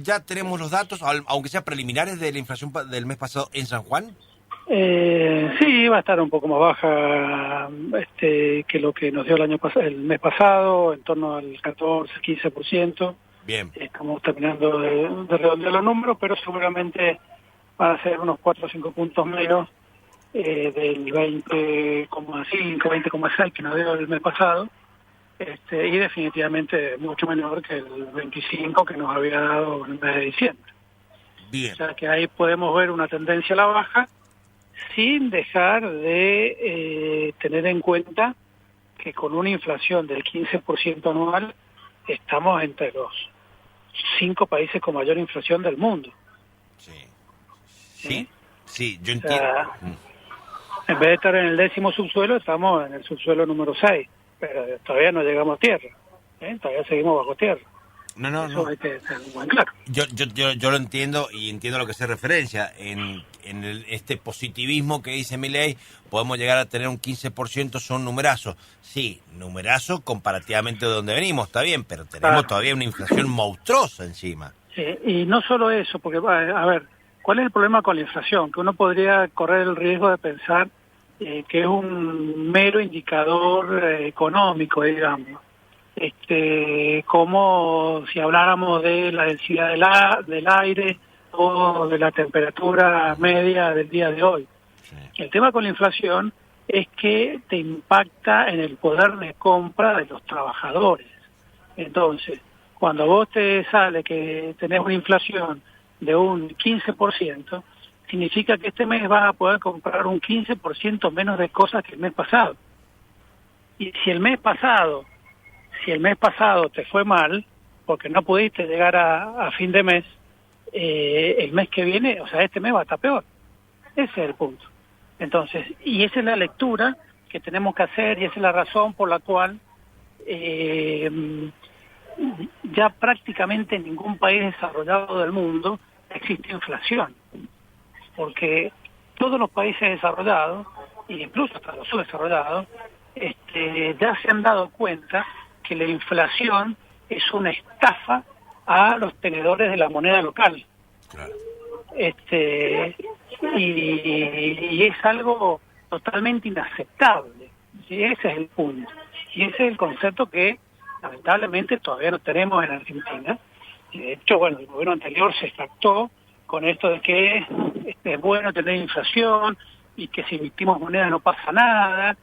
ya tenemos los datos, aunque sea preliminares, de la inflación del mes pasado en San Juan? Sí, va a estar un poco más baja que lo que nos dio el mes pasado, en torno al 14-15%. Bien. Estamos terminando de redondear los números, pero seguramente van a ser unos 4 o 5 puntos menos del 20,5, 20,6 que nos dio el mes pasado, y definitivamente mucho menor que el 25 que nos había dado en el mes de diciembre. Bien. O sea que ahí podemos ver una tendencia a la baja, sin dejar de tener en cuenta que con una inflación del 15% anual estamos entre los 5 países con mayor inflación del mundo. Sí, yo O entiendo. sea, en vez de estar en el 10º subsuelo, estamos en el subsuelo número 6, pero todavía no llegamos a tierra, todavía seguimos bajo tierra. Eso hay que ser muy claro. Yo lo entiendo y entiendo a lo que se referencia. En este positivismo que dice Milei, podemos llegar a tener un 15%, son numerazos. Sí, numerazos comparativamente de donde venimos, está bien, pero tenemos todavía una inflación monstruosa encima. Sí, y no solo eso, porque, a ver, ¿cuál es el problema con la inflación? Que uno podría correr el riesgo de pensar que es un mero indicador económico, digamos. Como si habláramos de la densidad del aire o de la temperatura media del día de hoy. Sí. El tema con la inflación es que te impacta en el poder de compra de los trabajadores. Entonces, cuando vos te sale que tenés una inflación de un 15%, significa que este mes vas a poder comprar un 15% menos de cosas que el mes pasado. Y si el mes pasado te fue mal, porque no pudiste llegar a fin de mes, el mes que viene, o sea, este mes va a estar peor. Ese es el punto. Entonces, y esa es la lectura que tenemos que hacer, y esa es la razón por la cual ya prácticamente en ningún país desarrollado del mundo existe inflación. Porque todos los países desarrollados, e incluso hasta los subdesarrollados, ya se han dado cuenta que la inflación es una estafa a los tenedores de la moneda local. Claro. Y es algo totalmente inaceptable. ¿Sí? Ese es el punto. Y ese es el concepto que lamentablemente todavía no tenemos en Argentina. Y de hecho, bueno, el gobierno anterior se jactó con esto de que es bueno tener inflación y que si emitimos moneda no pasa nada.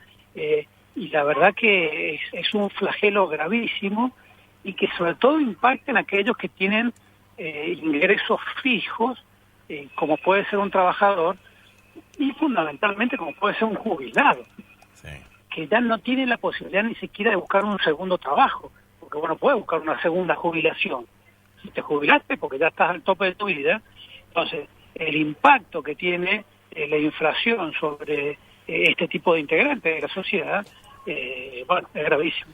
Y la verdad que es un flagelo gravísimo y que sobre todo impacta en aquellos que tienen ingresos fijos, como puede ser un trabajador y fundamentalmente como puede ser un jubilado, sí, que ya no tiene la posibilidad ni siquiera de buscar un segundo trabajo, porque bueno, puedes buscar una segunda jubilación. Si te jubilaste porque ya estás al tope de tu vida, entonces el impacto que tiene la inflación sobre este tipo de integrantes de la sociedad, bueno, es gravísimo.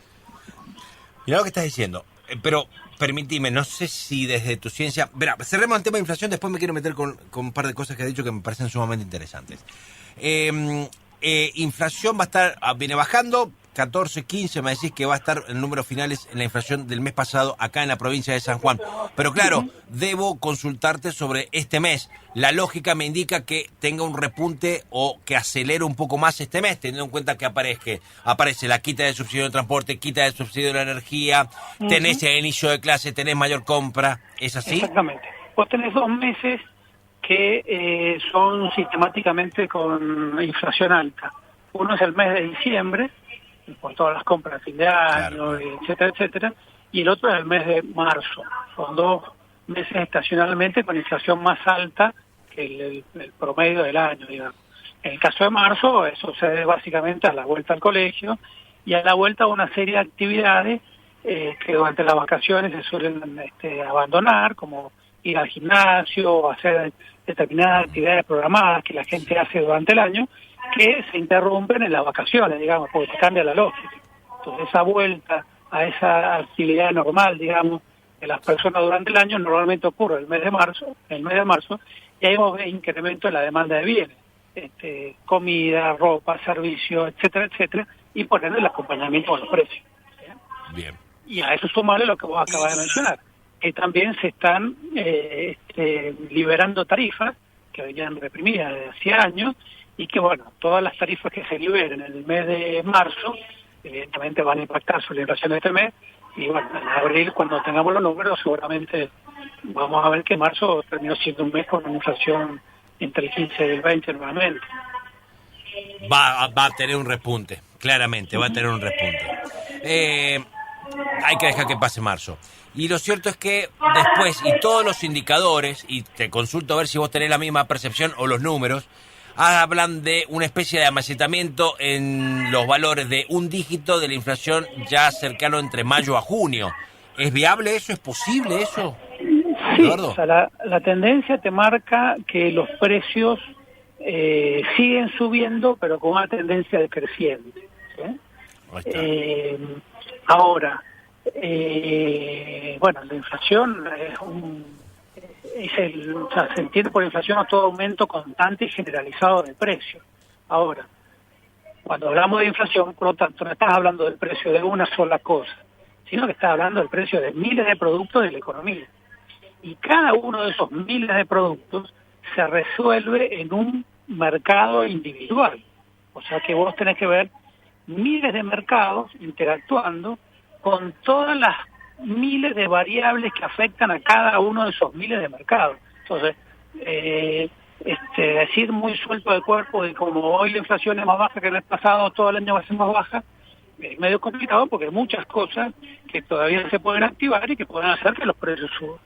Mirá lo que estás diciendo, pero permitime, no sé si desde tu ciencia... Verá, cerremos el tema de inflación, después me quiero meter con un par de cosas que has dicho que me parecen sumamente interesantes. Inflación va a estar, viene bajando, 14, 15, me decís que va a estar en números finales en la inflación del mes pasado acá en la provincia de San Juan. Pero claro, debo consultarte sobre este mes. La lógica me indica que tenga un repunte o que acelere un poco más este mes, teniendo en cuenta que aparece la quita del subsidio de transporte, quita del subsidio de la energía, tenés el inicio de clase, tenés mayor compra, ¿es así? Exactamente. Vos tenés 2 meses que son sistemáticamente con inflación alta. Uno es el mes de diciembre, por todas las compras de fin de año, claro, etcétera, etcétera, y el otro es el mes de marzo. Son 2 meses estacionalmente con inflación más alta que el promedio del año, digamos. En el caso de marzo, eso se debe básicamente a la vuelta al colegio y a la vuelta a una serie de actividades que durante las vacaciones se suelen abandonar, como ir al gimnasio, hacer determinadas actividades programadas que la gente hace durante el año, que se interrumpen en las vacaciones, digamos, porque cambia la lógica. Entonces esa vuelta a esa actividad normal, digamos, de las personas durante el año normalmente ocurre el mes de marzo, y ahí vamos a ver incremento en la demanda de bienes, comida, ropa, servicios, etcétera, etcétera, y poner el acompañamiento con los precios. Bien. Y a eso sumarle lo que vos acabas de mencionar, que también se están liberando tarifas que venían reprimidas desde hace años, y que, bueno, todas las tarifas que se liberen en el mes de marzo, evidentemente van a impactar sobre la inflación de este mes, y bueno, en abril, cuando tengamos los números, seguramente vamos a ver que marzo terminó siendo un mes con una inflación entre el 15 y el 20 nuevamente. Va a tener un repunte, claramente, va a tener un repunte. Hay que dejar que pase marzo. Y lo cierto es que después, y todos los indicadores, y te consulto a ver si vos tenés la misma percepción o los números, hablan de una especie de amasitamiento en los valores de un dígito de la inflación ya cercano entre mayo a junio. ¿Es viable eso? ¿Es posible eso? Sí, o sea, la tendencia te marca que los precios siguen subiendo, pero con una tendencia decreciente, ¿sí? Ahora, bueno, la inflación o sea, se entiende por inflación a todo aumento constante y generalizado del precio. Ahora, cuando hablamos de inflación, por lo tanto, no estás hablando del precio de una sola cosa, sino que estás hablando del precio de miles de productos de la economía. Y cada uno de esos miles de productos se resuelve en un mercado individual. O sea que vos tenés que ver miles de mercados interactuando con todas las miles de variables que afectan a cada uno de esos miles de mercados. Entonces, decir muy suelto de cuerpo de como hoy la inflación es más baja que el mes pasado, todo el año va a ser más baja, es medio complicado porque hay muchas cosas que todavía se pueden activar y que pueden hacer que los precios suban.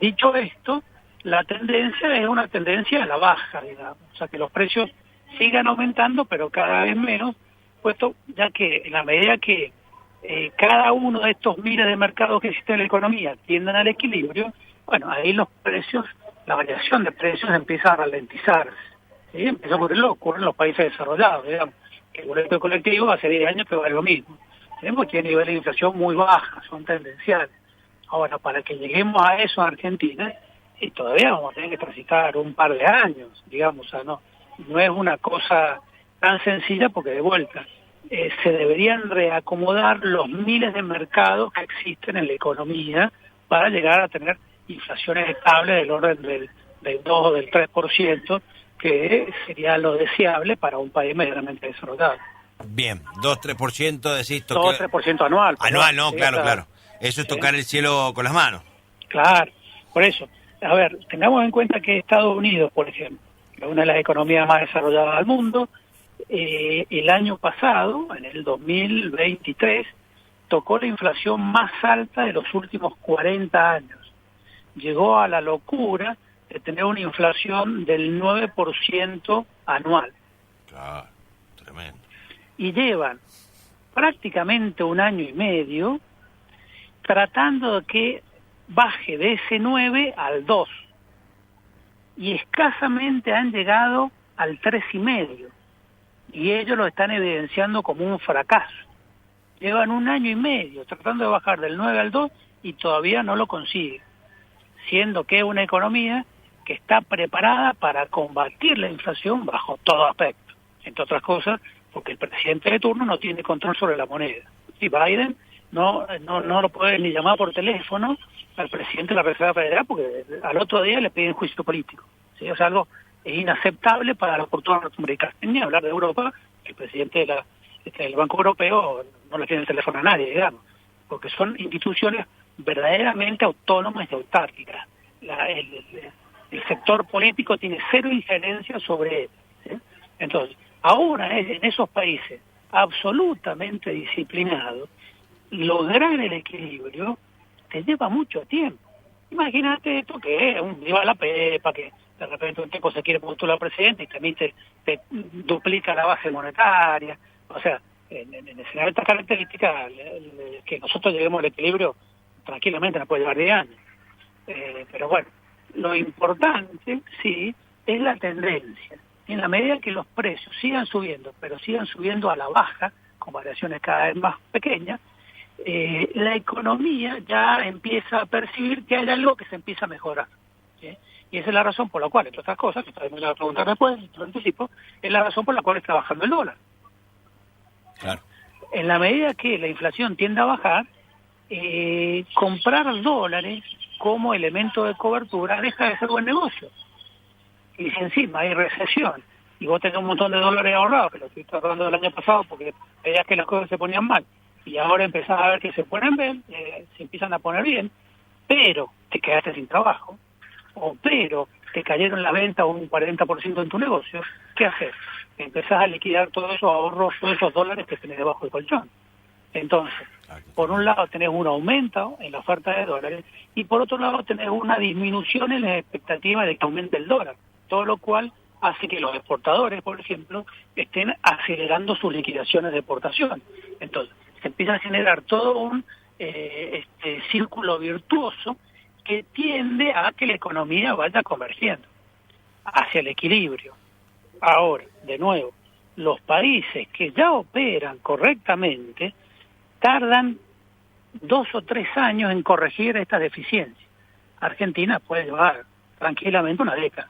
Dicho esto, la tendencia es una tendencia a la baja, digamos, o sea que los precios sigan aumentando, pero cada vez menos, puesto ya que en la medida que cada uno de estos miles de mercados que existen en la economía tienden al equilibrio, bueno, ahí los precios, la variación de precios empieza a ralentizarse, ¿sí? Empieza a ocurrir en los países desarrollados, digamos, que el boleto colectivo hace 10 años que vale lo mismo, tenemos que niveles de inflación muy bajas, son tendenciales. Ahora, para que lleguemos a eso en Argentina, y todavía vamos a tener que transitar un par de años, digamos, o sea, no es una cosa tan sencilla porque de vuelta se deberían reacomodar los miles de mercados que existen en la economía para llegar a tener inflaciones estables del orden del 2 o del 3%, que sería lo deseable para un país medianamente desarrollado. Bien, 2-3% decís... 2-3% anual. Anual, no, sí, claro, claro. Eso es tocar el cielo con las manos. Claro, por eso. A ver, tengamos en cuenta que Estados Unidos, por ejemplo, que es una de las economías más desarrolladas del mundo, el año pasado, en el 2023, tocó la inflación más alta de los últimos 40 años. Llegó a la locura de tener una inflación del 9% anual. Claro, tremendo. Y llevan prácticamente un año y medio tratando de que baje de ese 9 al 2. Y escasamente han llegado al 3,5. Y ellos lo están evidenciando como un fracaso. Llevan un año y medio tratando de bajar del 9 al 2 y todavía no lo consiguen. Siendo que es una economía que está preparada para combatir la inflación bajo todo aspecto. Entre otras cosas, porque el presidente de turno no tiene control sobre la moneda. Y Biden no lo puede ni llamar por teléfono al presidente de la Reserva Federal porque al otro día le piden juicio político. ¿Sí? O sea, algo es inaceptable para la cultura norteamericana. Ni hablar de Europa, el presidente del Banco Europeo no le tiene el teléfono a nadie, digamos, porque son instituciones verdaderamente autónomas y autárquicas. El sector político tiene cero injerencia sobre él. ¿Sí? Entonces, ahora en esos países absolutamente disciplinados, lograr el equilibrio te lleva mucho tiempo. Imagínate esto que es un viva la pepa, que de repente un tipo se quiere postular presidente y también te duplica la base monetaria. O sea, en escenarios de estas características, que nosotros lleguemos al equilibrio tranquilamente nos puede llevar 10 años. Pero bueno, lo importante, sí, es la tendencia. En la medida que los precios sigan subiendo, pero sigan subiendo a la baja, con variaciones cada vez más pequeñas, la economía ya empieza a percibir que hay algo que se empieza a mejorar. ¿Sí? Y esa es la razón por la cual, entre otras cosas, que ustedes me la van a preguntar después, lo anticipo, es la razón por la cual está bajando el dólar. Claro. En la medida que la inflación tiende a bajar, comprar dólares como elemento de cobertura deja de ser buen negocio. Y si encima hay recesión y vos tenés un montón de dólares ahorrados, que lo estoy hablando del año pasado porque veías que las cosas se ponían mal, y ahora empezás a ver que se ponen bien, se empiezan a poner bien, pero te quedaste sin trabajo, o pero te cayeron la venta un 40% en tu negocio, ¿qué haces? Empezás a liquidar todos esos ahorros, todos esos dólares que tenés debajo del colchón. Entonces, por un lado tenés un aumento en la oferta de dólares y por otro lado tenés una disminución en la expectativa de que aumente el dólar, todo lo cual hace que los exportadores, por ejemplo, estén acelerando sus liquidaciones de exportación. Entonces, se empieza a generar todo un círculo virtuoso que tiende a que la economía vaya convergiendo hacia el equilibrio. Ahora, de nuevo, los países que ya operan correctamente tardan 2 o 3 años en corregir estas deficiencias. Argentina puede llevar tranquilamente una década.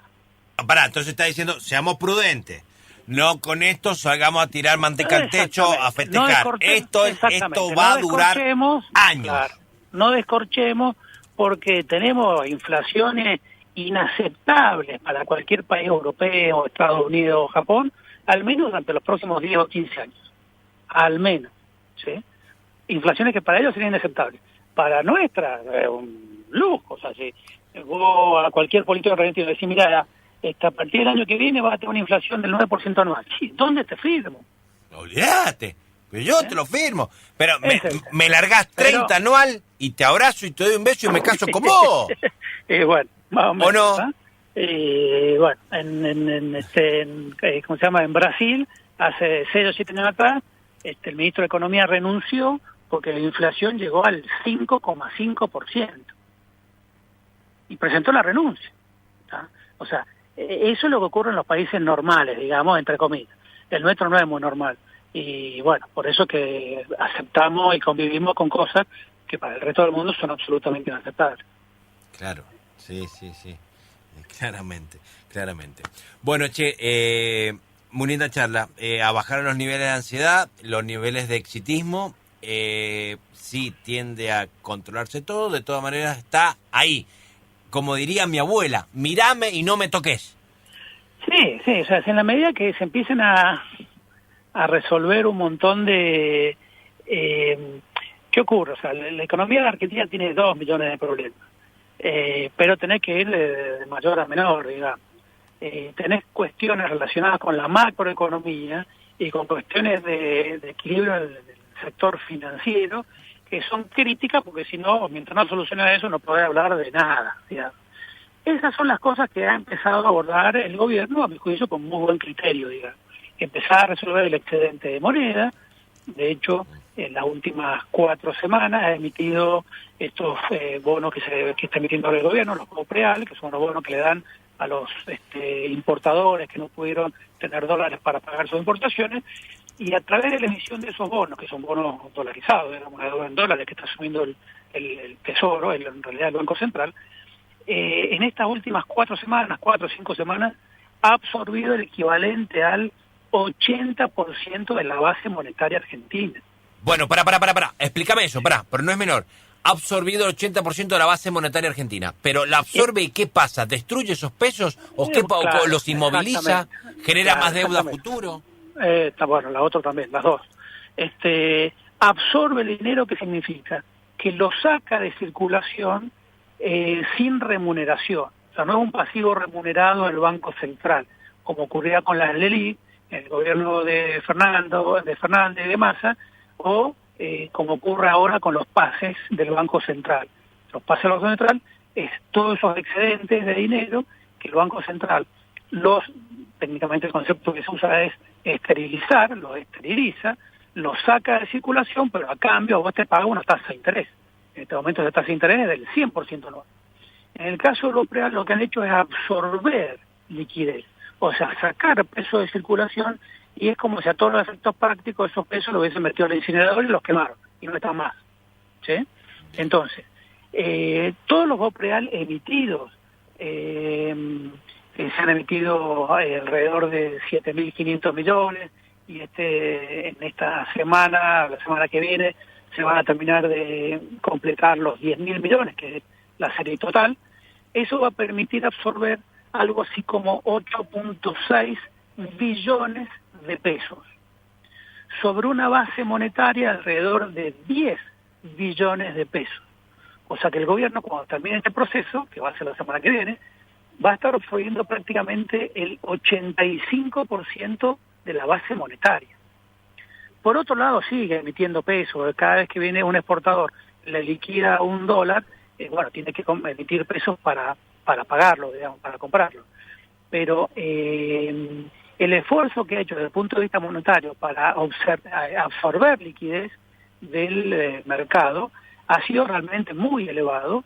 Pará, entonces está diciendo, seamos prudentes. No con esto salgamos a tirar manteca al techo, a festejar. Esto va a durar años. Claro, no descorchemos porque tenemos inflaciones inaceptables para cualquier país europeo, Estados Unidos o Japón, al menos durante los próximos 10 o 15 años. Al menos, ¿sí? Inflaciones que para ellos serían inaceptables. Para nuestra, un lujo. O sea, si vos a cualquier político argentino decís, mira, a partir del año que viene vas a tener una inflación del 9% anual. Sí, ¿dónde te firmo? Olvídate, pero yo te lo firmo. Pero me largás 30 anual y te abrazo y te doy un beso y me caso con vos. Bueno, más o menos. ¿O no? Bueno, ¿cómo se llama? En Brasil, hace 6 o 7 años atrás, el ministro de Economía renunció porque la inflación llegó al 5,5%. Y presentó la renuncia. ¿Tá? O sea, eso es lo que ocurre en los países normales, digamos, entre comillas. El nuestro no es muy normal. Y bueno, por eso que aceptamos y convivimos con cosas que para el resto del mundo son absolutamente inaceptables. Claro, sí. Claramente. Bueno, che, muy linda charla. A bajar los niveles de ansiedad, los niveles de exitismo, sí tiende a controlarse todo, de todas maneras está ahí. Como diría mi abuela, mirame y no me toques. Sí, o sea, en la medida que se empiecen a resolver un montón de... ¿Qué ocurre? O sea, la economía de Argentina tiene 2 millones de problemas, pero tenés que ir de mayor a menor, digamos. Tenés cuestiones relacionadas con la macroeconomía y con cuestiones de equilibrio del sector financiero que son críticas porque si no, mientras no soluciona eso, no podés hablar de nada, digamos. Esas son las cosas que ha empezado a abordar el gobierno, a mi juicio, con muy buen criterio, digamos. Empezar a resolver el excedente de moneda. De hecho, en las últimas 4 semanas ha emitido estos bonos que está emitiendo ahora el gobierno, los COPREAL, que son los bonos que le dan a los importadores que no pudieron tener dólares para pagar sus importaciones, y a través de la emisión de esos bonos, que son bonos dolarizados, digamos, una deuda en dólares que está asumiendo el Tesoro, en realidad el Banco Central, en estas últimas 4 o 5 semanas, ha absorbido el equivalente al 80% de la base monetaria argentina. Bueno, para. Explícame eso, pero no es menor. Ha absorbido el 80% de la base monetaria argentina. Pero ¿la absorbe y qué pasa? ¿Destruye esos pesos? ¿O qué claro, los inmoviliza? ¿Genera más deuda a futuro? Está bueno, la otra también, las dos. Absorbe el dinero, ¿qué significa? Que lo saca de circulación sin remuneración. O sea, no es un pasivo remunerado del Banco Central, como ocurría con la LELIQ, el gobierno de Fernández y de Massa, o como ocurre ahora con los pases del Banco Central. Los pases del Banco Central es todos esos excedentes de dinero que el Banco Central, técnicamente el concepto que se usa es esterilizar, los esteriliza, los saca de circulación, pero a cambio vos te pagas una tasa de interés. En este momento esa tasa de interés es del 100% anual. En el caso europeo lo que han hecho es absorber liquidez, o sea, sacar pesos de circulación, y es como si a todos los efectos prácticos esos pesos los hubiesen metido al incinerador y los quemaron, y no están más. ¿Sí? Entonces, todos los BOPREAL emitidos, se han emitido alrededor de 7.500 millones, y en esta semana, la semana que viene, se van a terminar de completar los 10.000 millones, que es la serie total. Eso va a permitir absorber algo así como 8.6 billones de pesos, sobre una base monetaria alrededor de 10 billones de pesos. O sea que el gobierno, cuando termine este proceso, que va a ser la semana que viene, va a estar absorbiendo prácticamente el 85% de la base monetaria. Por otro lado, sigue emitiendo pesos. Cada vez que viene un exportador, le liquida $1, bueno, tiene que emitir pesos para pagarlo, digamos, para comprarlo. Pero el esfuerzo que ha hecho desde el punto de vista monetario para absorber liquidez del mercado ha sido realmente muy elevado.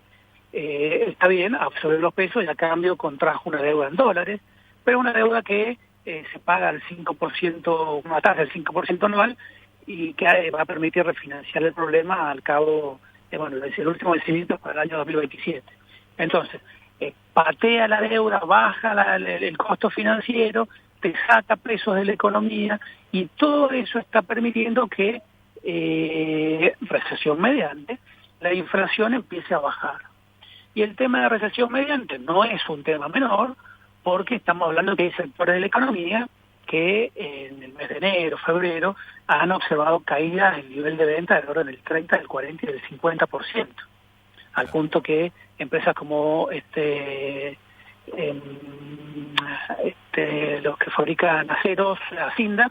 Está bien, absorber los pesos y a cambio contrajo una deuda en dólares, pero una deuda que se paga al 5%, una tasa del 5% anual, y que va a permitir refinanciar el problema al cabo, bueno, el último vencimiento es para el año 2027. Entonces, patea la deuda, baja el costo financiero, te saca pesos de la economía, y todo eso está permitiendo que, recesión mediante, la inflación empiece a bajar. Y el tema de recesión mediante no es un tema menor, porque estamos hablando que hay sectores de la economía que en el mes de enero, febrero, han observado caídas en el nivel de venta del orden del 30, del 40 y del 50%, al punto que empresas como los que fabrican aceros, Acinda,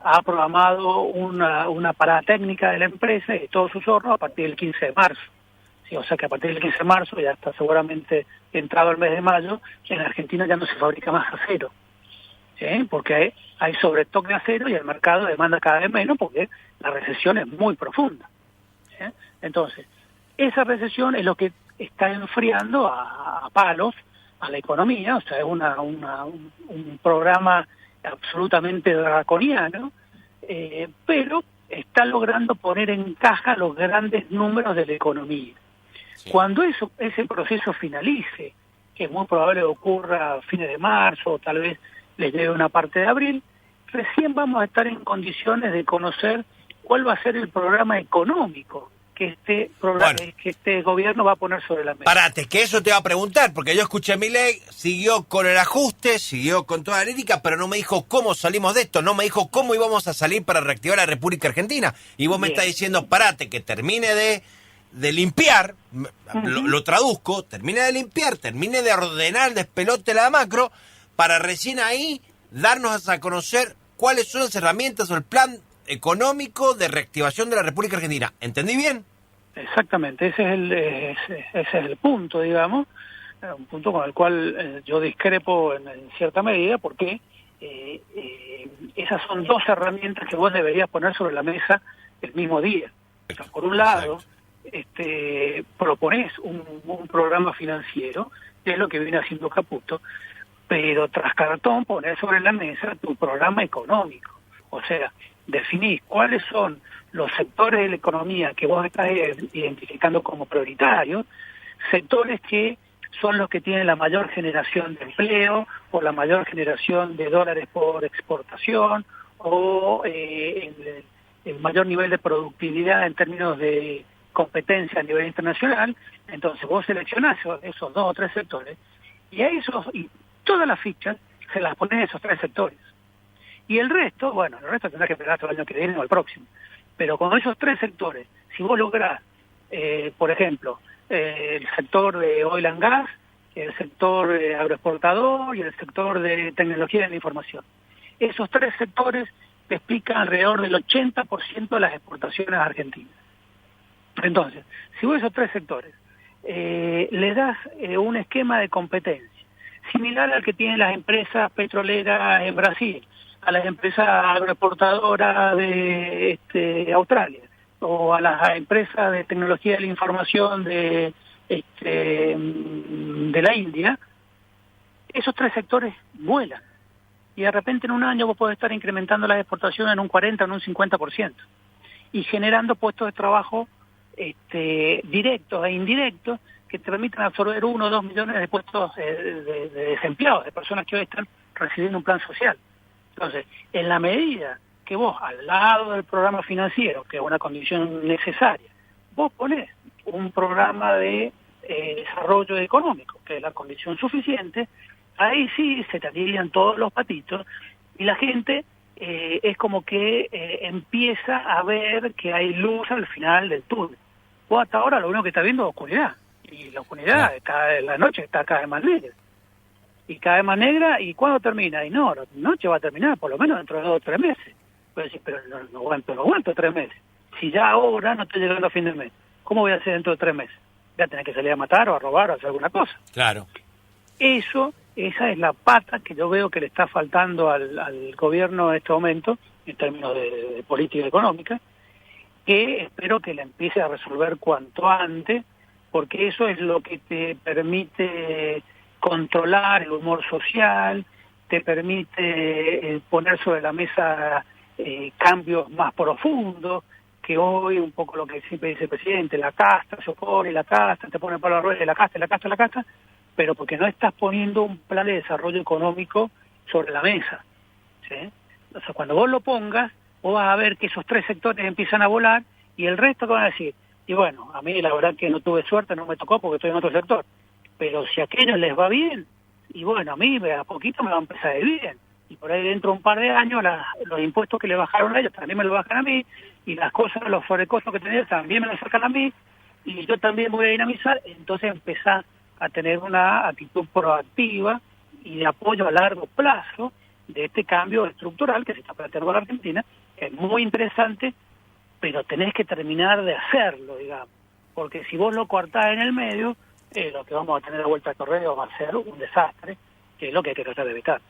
ha programado una parada técnica de la empresa y de todos sus hornos a partir del 15 de marzo. Sí, o sea que a partir del 15 de marzo, ya está seguramente entrado el mes de mayo, en Argentina ya no se fabrica más acero, ¿sí? Porque hay sobrestock de acero y el mercado demanda cada vez menos porque la recesión es muy profunda, ¿sí? Entonces, esa recesión es lo que está enfriando a palos a la economía. O sea, es un programa absolutamente draconiano, pero está logrando poner en caja los grandes números de la economía. Sí. Cuando ese proceso finalice, que es muy probable que ocurra a fines de marzo o tal vez les lleve una parte de abril, recién vamos a estar en condiciones de conocer cuál va a ser el programa económico que este gobierno va a poner sobre la mesa. Parate, que eso te va a preguntar, porque yo escuché a Milei, siguió con el ajuste, siguió con toda la lírica, pero no me dijo cómo salimos de esto, no me dijo cómo íbamos a salir para reactivar la República Argentina. Y vos me estás diciendo, parate, que termine de limpiar, lo traduzco, termine de limpiar, termine de ordenar el despelote la macro, para recién ahí darnos a conocer cuáles son las herramientas o el plan económico de reactivación de la República Argentina. ¿Entendí bien? Exactamente, ese es el punto, digamos, un punto con el cual yo discrepo en cierta medida, porque esas son dos herramientas que vos deberías poner sobre la mesa el mismo día. O sea, por un lado, proponés un programa financiero, que es lo que viene haciendo Caputo, pero tras cartón poner sobre la mesa tu programa económico. O sea, definís cuáles son los sectores de la economía que vos estás identificando como prioritarios, sectores que son los que tienen la mayor generación de empleo o la mayor generación de dólares por exportación o el mayor nivel de productividad en términos de competencia a nivel internacional. Entonces vos seleccionás esos 2 o 3 sectores y todas las fichas se las pones a esos 3 sectores. Y el resto tendrá que esperar hasta el año que viene o el próximo. Pero con esos 3 sectores, si vos lográs, por ejemplo, el sector de oil and gas, el sector agroexportador y el sector de tecnología de la información, esos 3 sectores te explican alrededor del 80% de las exportaciones argentinas. Entonces, si vos a esos 3 sectores le das un esquema de competencia similar al que tienen las empresas petroleras en Brasil, a las empresas agroexportadoras de Australia, o a las empresas de tecnología de la información de la India, esos 3 sectores vuelan. Y de repente en un año vos podés estar incrementando las exportaciones en un 40 o en un 50%, y generando puestos de trabajo directos e indirectos que te permitan absorber 1 o 2 millones de puestos de desempleados, de personas que hoy están recibiendo un plan social. Entonces, en la medida que vos, al lado del programa financiero, que es una condición necesaria, vos ponés un programa de desarrollo económico, que es la condición suficiente, ahí sí se te alinean todos los patitos y la gente es como que empieza a ver que hay luz al final del túnel. Vos hasta ahora lo único que estás viendo es oscuridad, y la oscuridad la noche está cada vez más negra. Y cada vez más negra, ¿y cuándo termina? Y no, la noche va a terminar por lo menos dentro de 2 o 3 meses. Puedes decir, pero no aguanto 3 meses. Si ya ahora no estoy llegando a fin de mes, ¿cómo voy a hacer dentro de 3 meses? Voy a tener que salir a matar o a robar o a hacer alguna cosa. Claro. Esa es la pata que yo veo que le está faltando al gobierno en este momento, en términos de política económica, que espero que la empiece a resolver cuanto antes, porque eso es lo que te permite controlar el humor social, te permite poner sobre la mesa cambios más profundos, que hoy un poco lo que siempre dice el presidente, la casta se opone, la casta te pone para la rueda, la casta, pero porque no estás poniendo un plan de desarrollo económico sobre la mesa, ¿sí? O sea, cuando vos lo pongas, vos vas a ver que esos 3 sectores empiezan a volar y el resto van a decir, y bueno, a mí la verdad que no tuve suerte, no me tocó porque estoy en otro sector, pero si a aquellos les va bien, y bueno, a mí a poquito me va a empezar a ir bien, y por ahí dentro de un par de años los impuestos que le bajaron a ellos también me lo bajan a mí, y las cosas, los sobrecostos que tenía también me lo sacan a mí, y yo también voy a dinamizar, entonces empezar a tener una actitud proactiva y de apoyo a largo plazo de este cambio estructural que se está planteando en la Argentina, que es muy interesante, pero tenés que terminar de hacerlo, digamos, porque si vos lo cortás en el medio, lo que vamos a tener de vuelta al correo va a ser un desastre, que es lo que hay que tratar de evitar.